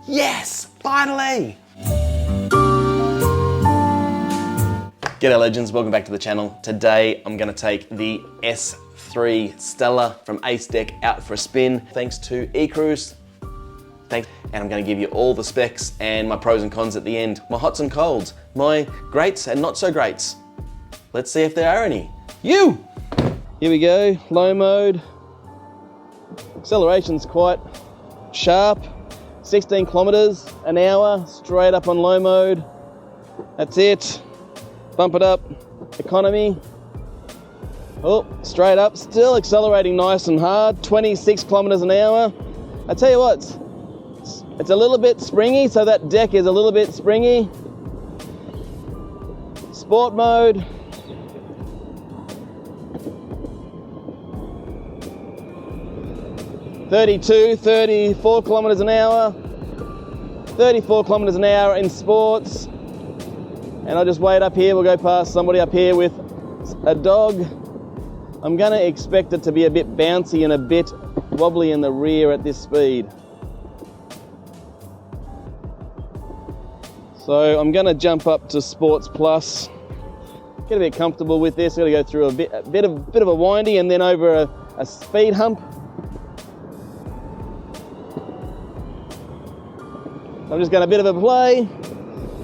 Yes, finally! G'day legends, welcome back to the channel. Today I'm gonna take the S3 Stella from Acedeck out for a spin, thanks to eCruise. Thanks. And I'm gonna give you all the specs and my pros and cons at the end, my hots and colds, my greats and not so greats. Let's see if there are any. Here we go, low mode. Acceleration's quite sharp, 16 kilometers an hour, straight up on low mode. That's it. Bump it up, economy. Oh, straight up, still accelerating nice and hard, 26 kilometers an hour. I tell you what, it's a little bit springy, so that deck is a little bit springy. Sport mode. $34 kilometers an hour. 34 kilometers an hour in sports. And I'll just wait up here, we'll go past somebody up here with a dog. I'm gonna expect it to be a bit bouncy and a bit wobbly in the rear at this speed. So I'm gonna jump up to Sports Plus, get a bit comfortable with this. Gotta go through a bit of a windy and then over a speed hump. I'm just going a bit of a play.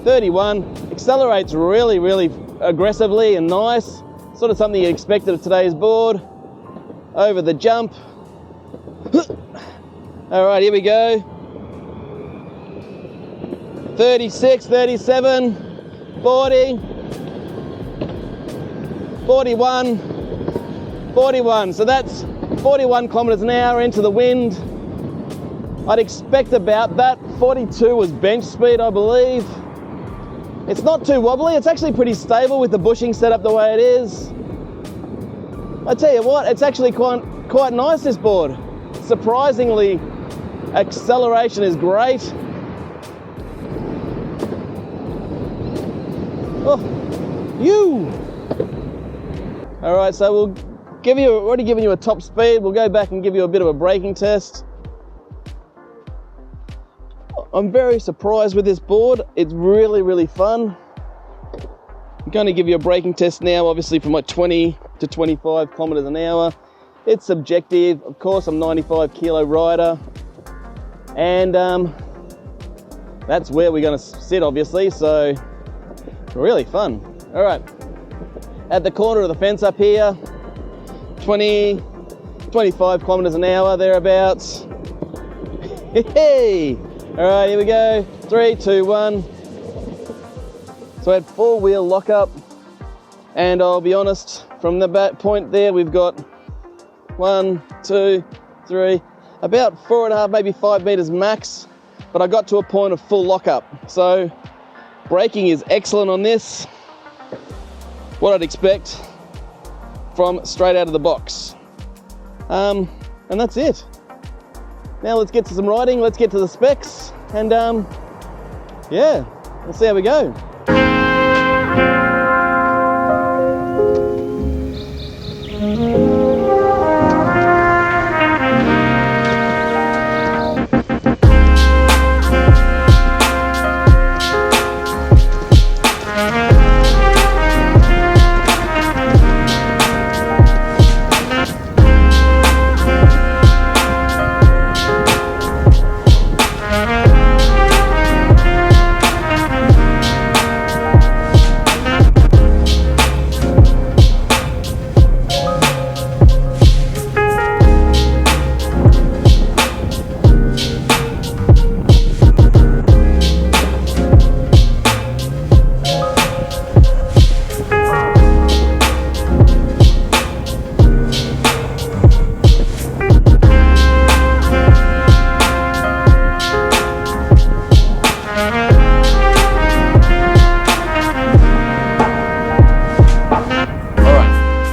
31, accelerates really, really aggressively and nice. Sort of something you expected of today's board. Over the jump. All right, here we go. 36, 37, 40, 41, 41. So that's 41 kilometers an hour into the wind. I'd expect about that. 42 was bench speed, I believe. It's not too wobbly. It's actually pretty stable with the bushing set up the way it is. I tell you what, it's actually quite nice, this board. Surprisingly, acceleration is great. Oh, All right, so we'll already given you a top speed. We'll go back and give you a bit of a braking test. I'm very surprised with this board. It's really, really fun. I'm going to give you a braking test now, obviously from like 20 to 25 kilometers an hour. It's subjective. Of course, I'm 95 kilo rider. And that's where we're going to sit, obviously. So really fun. All right. At the corner of the fence up here, 20, 25 kilometers an hour, thereabouts. Hey! All right, here we go. 3, 2, 1. So I had 4-wheel lockup, and I'll be honest, from the back point there, we've got 1, 2, 3, about 4.5, maybe 5 meters max, but I got to a point of full lockup. So braking is excellent on this. What I'd expect from straight out of the box. And that's it. Now let's get to some riding, let's get to the specs, and yeah, we'll see how we go.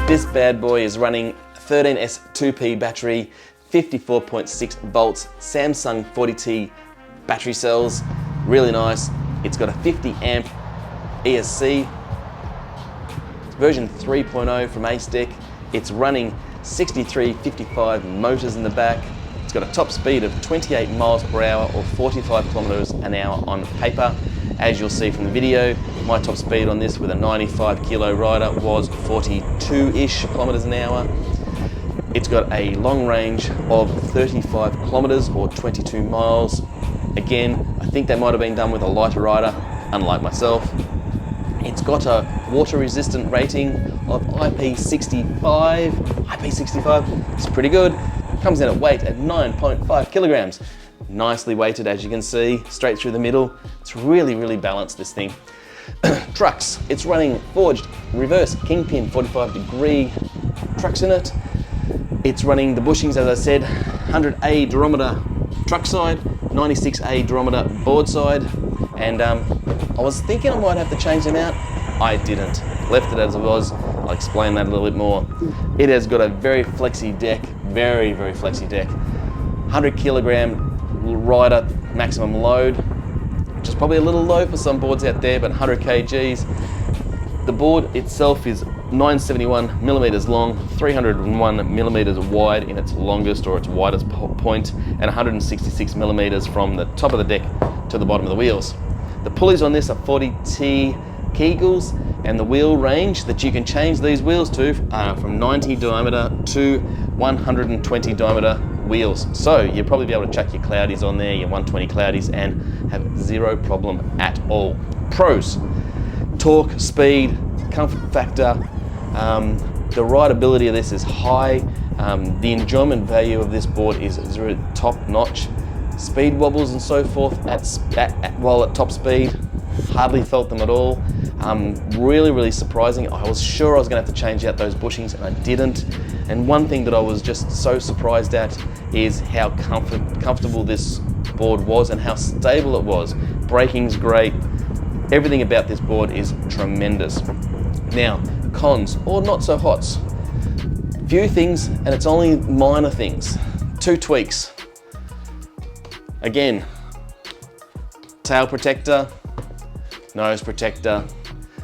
This bad boy is running 13S2P battery, 54.6 volts, Samsung 40T battery cells, really nice. It's got a 50 amp ESC, version 3.0 from Acedeck. It's running 6355 motors in the back. It's got a top speed of 28 miles per hour or 45 kilometers an hour on paper. As you'll see from the video, my top speed on this with a 95 kilo rider was 42-ish kilometers an hour. It's got a long range of 35 kilometers or 22 miles. Again, I think that might have been done with a lighter rider, unlike myself. It's got a water resistant rating of IP65. IP65 is pretty good. Comes in at weight at 9.5 kilograms. Nicely weighted, as you can see, straight through the middle. It's really, really balanced, this thing. Trucks, it's running forged reverse kingpin 45-degree trucks in it. It's running the bushings, as I said, 100A durometer truck side, 96A durometer board side, and I was thinking I might have to change them out. I didn't. Left it as it was. I'll explain that a little bit more. It has got a very flexi deck, very, very flexi deck. 100 kilogram rider maximum load, which is probably a little low for some boards out there, but 100 kgs. The board itself is 971 millimeters long, 301 millimeters wide in its longest or its widest point, and 166 millimeters from the top of the deck to the bottom of the wheels. The pulleys on this are 40T Kegels, and the wheel range that you can change these wheels to are from 90 diameter to 120 diameter wheels. So you'll probably be able to chuck your cloudies on there, your 120 cloudies, and have zero problem at all. Pros: torque, speed, comfort factor. The rideability of this is high. The enjoyment value of this board is top notch. Speed wobbles and so forth while at top speed, hardly felt them at all. Really, really surprising. I was sure I was going to have to change out those bushings, and I didn't. And one thing that I was just so surprised at is how comfortable this board was and how stable it was. Braking's great. Everything about this board is tremendous. Now, cons or not so hots. Few things, and it's only minor things. 2 tweaks. Again, tail protector, nose protector,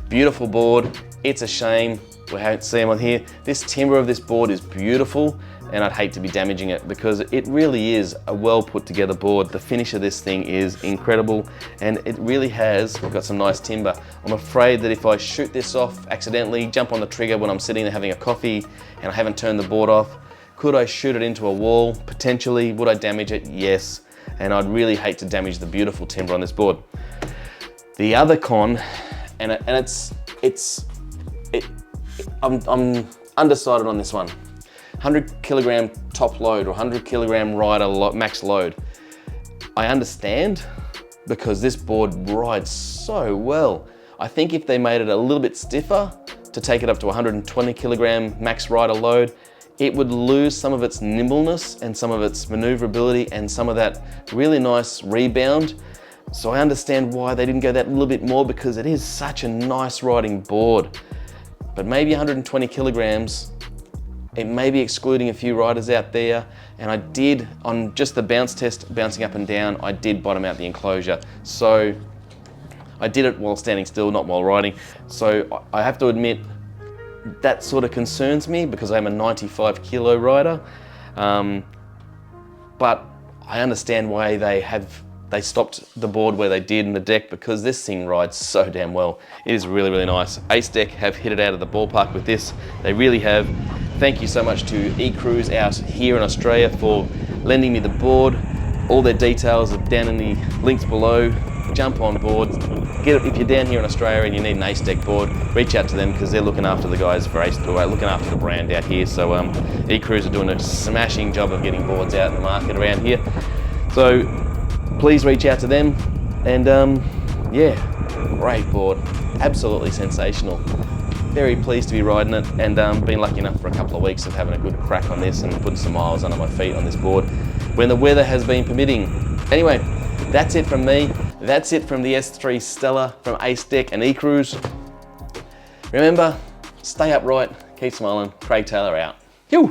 beautiful board. It's a shame we haven't seen them on here. This timber of this board is beautiful, and I'd hate to be damaging it because it really is a well put together board. The finish of this thing is incredible, and it really has got some nice timber. I'm afraid that if I shoot this off accidentally, jump on the trigger when I'm sitting there having a coffee and I haven't turned the board off, could I shoot it into a wall? Potentially. Would I damage it? Yes. And I'd really hate to damage the beautiful timber on this board. The other con, and I'm undecided on this one. 100 kilogram top load or 100 kilogram rider max load. I understand, because this board rides so well. I think if they made it a little bit stiffer to take it up to 120 kilogram max rider load, it would lose some of its nimbleness and some of its maneuverability and some of that really nice rebound. So I understand why they didn't go that little bit more, because it is such a nice riding board. But maybe 120 kilograms, it may be excluding a few riders out there. And I did, on just the bounce test, bouncing up and down, I did bottom out the enclosure. So I did it while standing still, not while riding. So I have to admit, that sort of concerns me because I'm a 95 kilo rider. But I understand why they stopped the board where they did in the deck, because this thing rides so damn well. It is really, really nice. Acedeck have hit it out of the ballpark with this. They really have. Thank you so much to eCruise out here in Australia for lending me the board. All their details are down in the links below. Jump on board. Get it. If you're down here in Australia and you need an Acedeck board, reach out to them, because they're looking after the guys for looking after the brand out here. So eCruise are doing a smashing job of getting boards out in the market around here. So please reach out to them, and yeah, great board, absolutely sensational. Very pleased to be riding it, and been lucky enough for a couple of weeks of having a good crack on this and putting some miles under my feet on this board when the weather has been permitting. Anyway, that's it from me. That's it from the S3 Stella from Acedeck and eCruise. Remember, stay upright, keep smiling. Craig Taylor out. Yo!